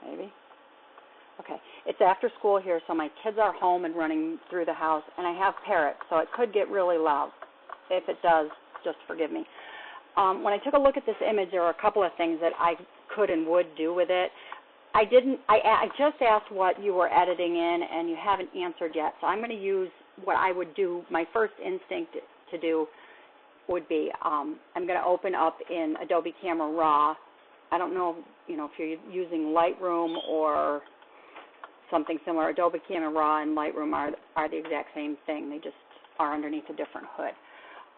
maybe. Okay, it's after school here, so my kids are home and running through the house, and I have parrots, so it could get really loud. If it does, just forgive me. When I took a look at this image, there were a couple of things that I could and would do with it. I just asked what you were editing in, and you haven't answered yet, so I'm going to use what I would do. My first instinct to do would be I'm going to open up in Adobe Camera Raw. I don't know, if you're using Lightroom or something similar. Adobe Camera Raw and Lightroom are the exact same thing. They just are underneath a different hood.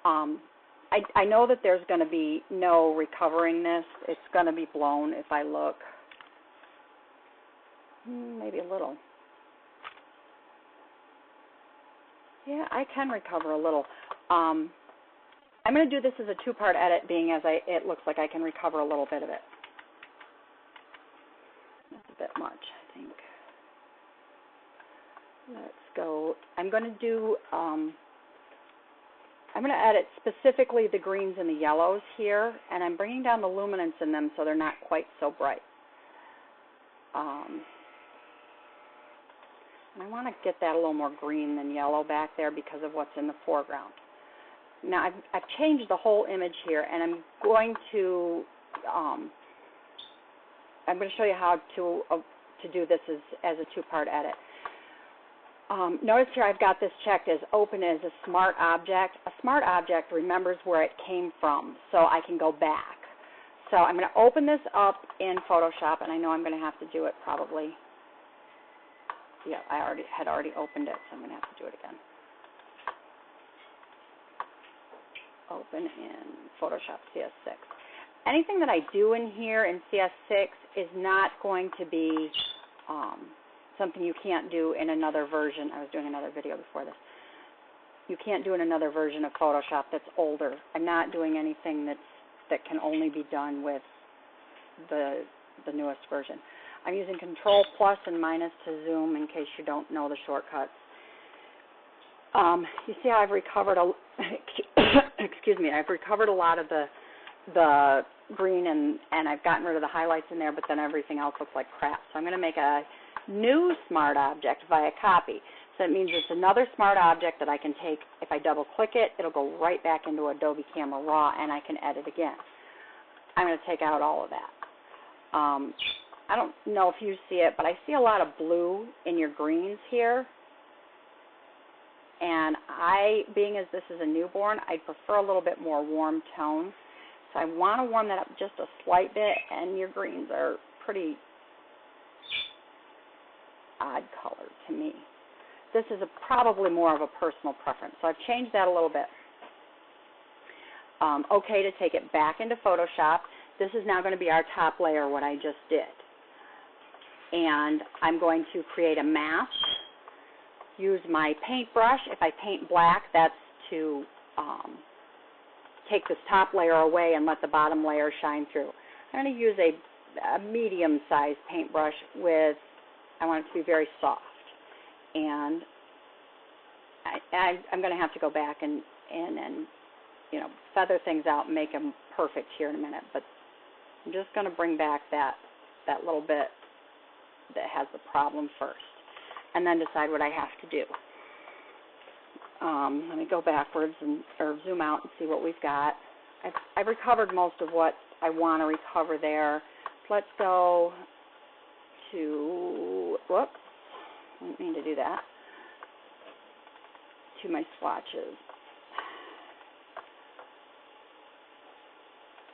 I know that there's going to be no recovering this. It's going to be blown if I look. Maybe a little. Yeah, I can recover a little. I'm going to do this as a two-part edit, being as it looks like I can recover a little bit of it. That's a bit much, I think. Let's go. I'm going to do, I'm going to edit specifically the greens and the yellows here, and I'm bringing down the luminance in them so they're not quite so bright. And I want to get that a little more green than yellow back there because of what's in the foreground. Now, I've changed the whole image here, and I'm going to show you how to do this as a two-part edit. Notice here I've got this checked as open as a smart object. A smart object remembers where it came from, so I can go back. So I'm going to open this up in Photoshop, and I know I'm going to have to do it probably. Yeah, I had already opened it, so I'm going to have to do it again. Open in Photoshop CS6. Anything that I do in here in CS6 is not going to be something you can't do in another version. I was doing another video before this. You can't do in another version of Photoshop that's older. I'm not doing anything that can only be done with the newest version. I'm using Control plus and minus to zoom in case you don't know the shortcuts. You see how I've recovered excuse me, I've recovered a lot of the green and I've gotten rid of the highlights in there, but then everything else looks like crap. So I'm going to make a new smart object via copy. So it means it's another smart object that I can take. If I double click it, it'll go right back into Adobe Camera Raw and I can edit again. I'm going to take out all of that. I don't know if you see it, but I see a lot of blue in your greens here. And being as this is a newborn, I'd prefer a little bit more warm tone. So I want to warm that up just a slight bit, and your greens are pretty odd color to me. This is probably more of a personal preference. So I've changed that a little bit. Okay, to take it back into Photoshop. This is now going to be our top layer, what I just did. And I'm going to create a mask. Use my paintbrush. If I paint black, that's to take this top layer away and let the bottom layer shine through. I'm going to use a medium-sized paintbrush with, I want it to be very soft. And I'm going to have to go back and feather things out and make them perfect here in a minute. But I'm just going to bring back that little bit that has the problem first, and then decide what I have to do. Let me go backwards or zoom out and see what we've got. I've recovered most of what I want to recover there. Let's go to, whoops, I didn't mean to do that, to my swatches.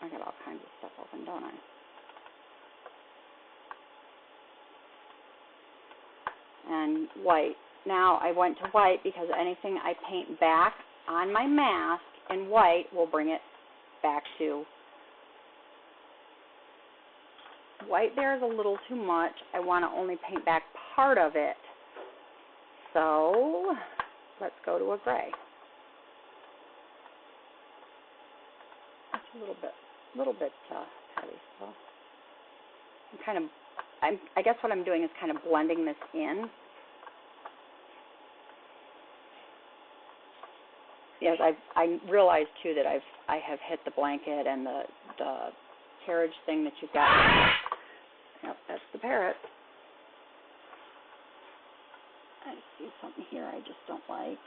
I got all kinds of stuff open, don't I? And white. Now I went to white because anything I paint back on my mask in white will bring it back to white. There is a little too much. I want to only paint back part of it. So let's go to a gray. That's a little bit heavy. So I guess what I'm doing is kind of blending this in. Yes, I realize too that I have hit the blanket and the carriage thing that you've got. Yep, that's the parrot. I see something here I just don't like.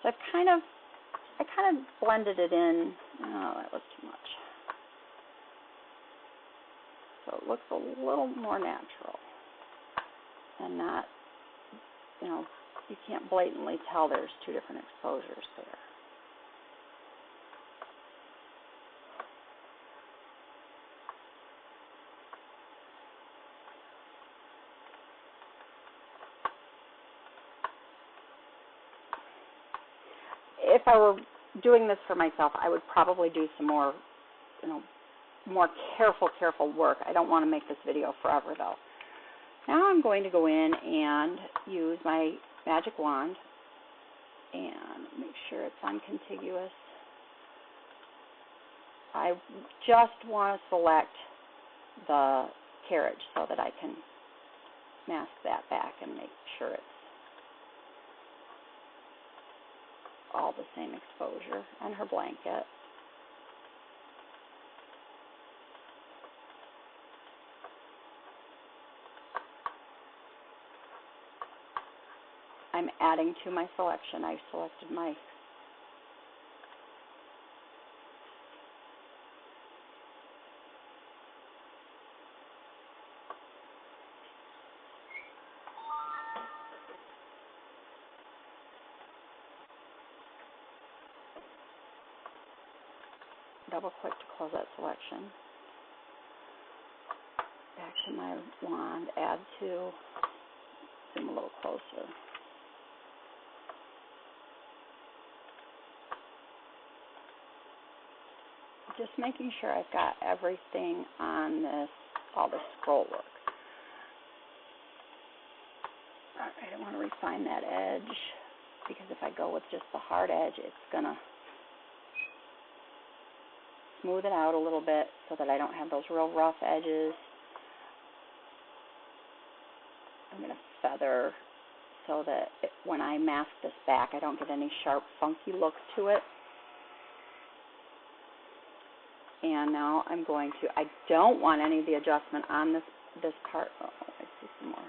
So I kind of blended it in. Oh, that was too much. So it looks a little more natural and not, you can't blatantly tell there's two different exposures there. If I were doing this for myself, I would probably do some more, more careful work. I don't want to make this video forever, though. Now I'm going to go in and use my magic wand and make sure it's on contiguous. I just want to select the carriage so that I can mask that back and make sure it's all the same exposure on her blanket. I'm adding to my selection. I selected my double click to close that selection. Back to my wand, add to, zoom a little closer. Just making sure I've got everything on this, all the scroll work. All right, I want to refine that edge because if I go with just the hard edge, it's going to smooth it out a little bit so that I don't have those real rough edges. I'm going to feather so that when I mask this back, I don't get any sharp, funky looks to it. And now I'm going to, I don't want any of the adjustment on this part. Oh, I see some more.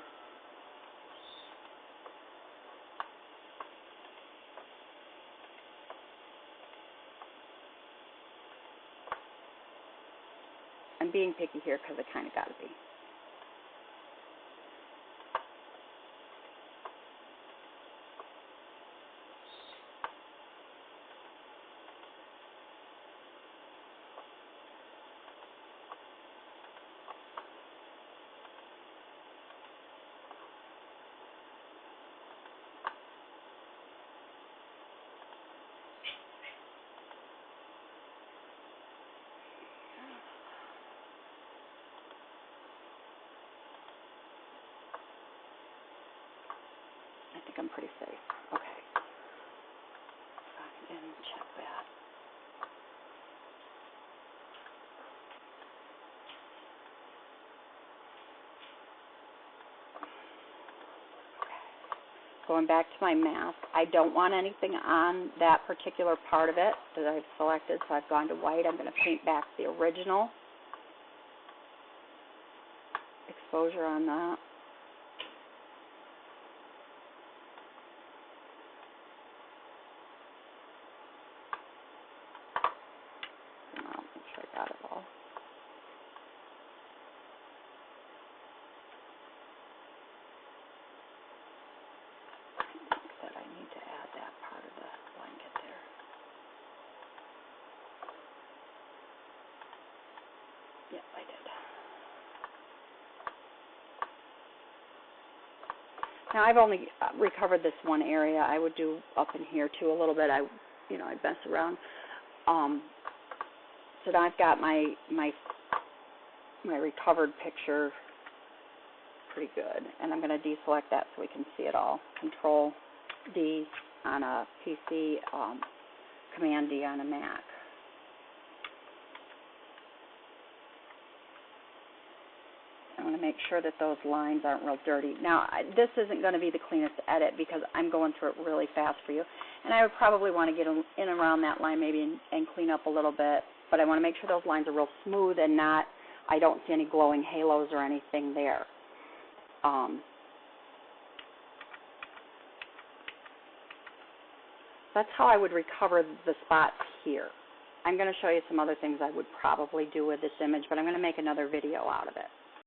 I'm being picky here because I kind of got to be. I think I'm pretty safe. Okay. I can check that. Going back to my mask, I don't want anything on that particular part of it that I've selected, so I've gone to white. I'm going to paint back the original exposure on that. Make sure I got it all. That I need to add that part of the blanket there. Yep, I did. Now I've only recovered this one area. I would do up in here too a little bit. I'd mess around. So now I've got my recovered picture pretty good, and I'm going to deselect that so we can see it all. Control D on a PC, Command D on a Mac. And want to make sure that those lines aren't real dirty. Now, this isn't going to be the cleanest edit because I'm going through it really fast for you. And I would probably want to get in around that line maybe and clean up a little bit. But I want to make sure those lines are real smooth and not, I don't see any glowing halos or anything there. That's how I would recover the spots here. I'm going to show you some other things I would probably do with this image, but I'm going to make another video out of it.